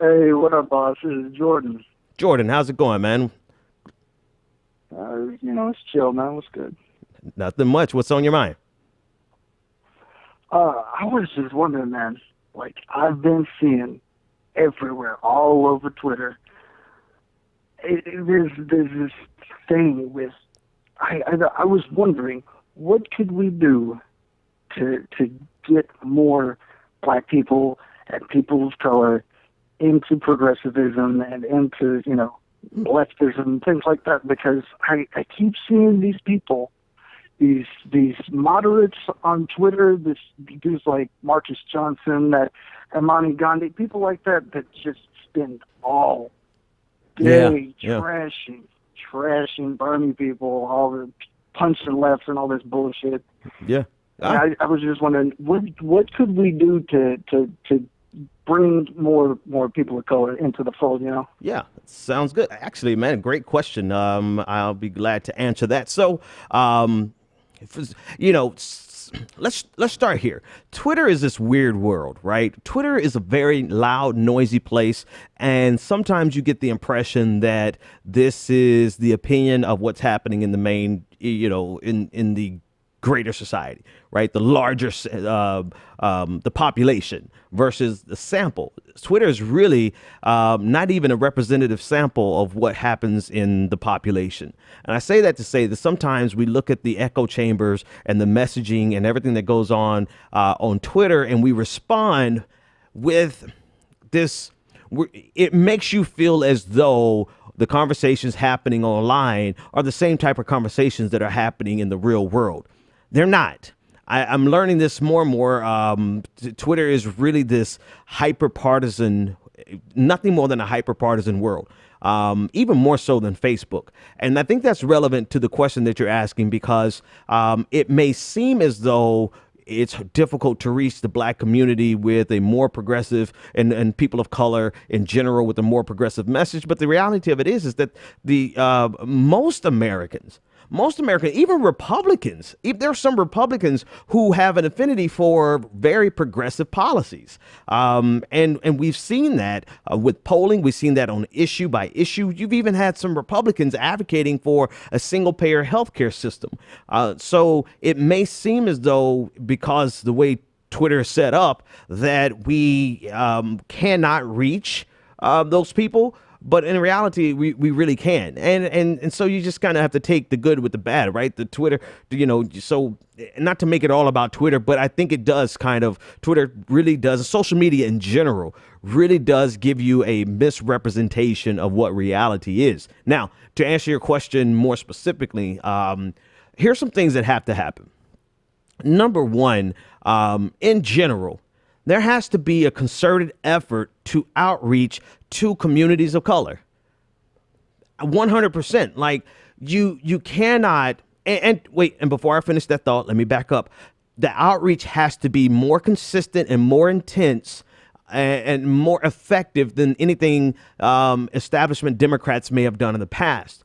Hey, what up, boss? This is Jordan. Jordan, how's it going, man? It's chill, man. What's good? Nothing much. What's on your mind? I was just wondering, man. Like, I've been seeing everywhere, all over Twitter. There's this thing with. I was wondering, what could we do to get more black people and people of color into progressivism and into leftism, things like that, because I keep seeing these people, these moderates on Twitter, this dudes like Marcus Johnson, that Imani Gandhi, people like that just spend all Yeah, day yeah, trashing Bernie people, all the punching lefts and all this bullshit. yeah. And Ah, I was just wondering, what could we do to bring more people of color into the fold? yeah. Sounds good. Actually, man, great question. I'll be glad to answer that. So, if- you know, let's start here. Twitter is this weird world, right? Twitter is a very loud, noisy place, and sometimes you get the impression that this is the opinion of what's happening in the main, in the greater society, right? The larger, the population versus the sample. Twitter is really not even a representative sample of what happens in the population. And I say that to say that sometimes we look at the echo chambers and the messaging and everything that goes on Twitter, and we respond with this. It makes you feel as though the conversations happening online are the same type of conversations that are happening in the real world. They're not. I'm learning this more and more. Twitter is really this hyper partisan, nothing more than a hyper partisan world, even more so than Facebook. And I think that's relevant to the question that you're asking because it may seem as though it's difficult to reach the black community with a more progressive and people of color in general with a more progressive message. But the reality of it is that the most Americans, even Republicans, there are some Republicans who have an affinity for very progressive policies. And we've seen that with polling. We've seen that on issue by issue. You've even had some Republicans advocating for a single payer healthcare system. So it may seem as though because the way Twitter is set up that we cannot reach those people. But in reality, we really can. And so you just kind of have to take the good with the bad, right? The Twitter, so not to make it all about Twitter, but I think it does Twitter really does, social media in general really does give you a misrepresentation of what reality is. Now, to answer your question more specifically, here's some things that have to happen. Number one, in general, there has to be a concerted effort to outreach to communities of color. 100%. Like you cannot. And wait. And before I finish that thought, let me back up. The outreach has to be more consistent and more intense and more effective than anything establishment Democrats may have done in the past.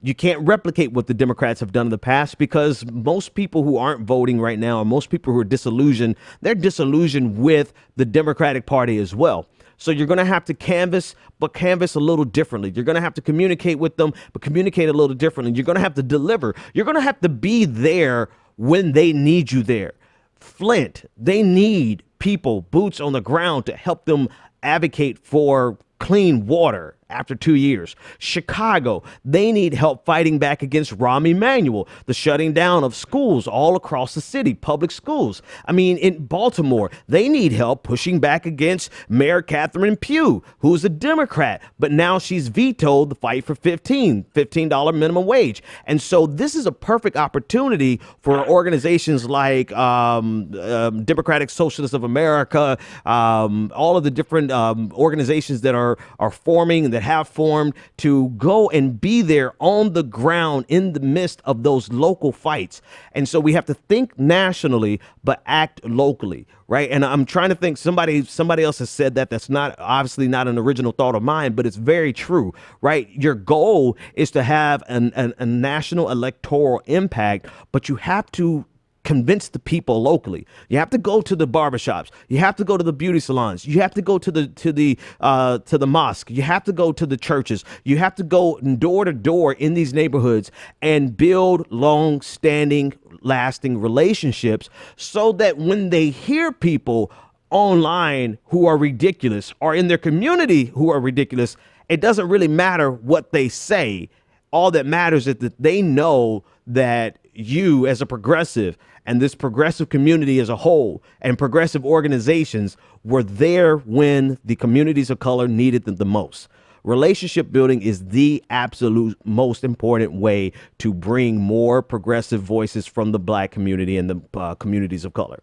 You can't replicate what the Democrats have done in the past because most people who aren't voting right now, or most people who are disillusioned, they're disillusioned with the Democratic Party as well. So you're going to have to canvass, but canvass a little differently. You're going to have to communicate with them, but communicate a little differently. You're going to have to deliver. You're going to have to be there when they need you there. Flint, they need people, boots on the ground to help them advocate for clean water after 2 years. Chicago, they need help fighting back against Rahm Emanuel, the shutting down of schools all across the city, public schools. I mean, in Baltimore, they need help pushing back against Mayor Catherine Pugh, who's a Democrat, but now she's vetoed the fight for $15 minimum wage. And so this is a perfect opportunity for organizations like Democratic Socialists of America, all of the different organizations that are forming and that have formed to go and be there on the ground in the midst of those local fights. And so we have to think nationally, but act locally, right? And I'm trying to think, somebody else has said that. That's not obviously not an original thought of mine, but it's very true, right? Your goal is to have a national electoral impact, but you have to convince the people locally. You have to go to the barbershops. You have to go to the beauty salons. You have to go to the mosque. You have to go to the churches. You have to go door to door in these neighborhoods and build long-standing, lasting relationships, so that when they hear people online who are ridiculous, or in their community who are ridiculous, it doesn't really matter what they say. All that matters is that they know that you, as a progressive, and this progressive community as a whole, and progressive organizations, were there when the communities of color needed them the most. Relationship building is the absolute most important way to bring more progressive voices from the Black community and the communities of color.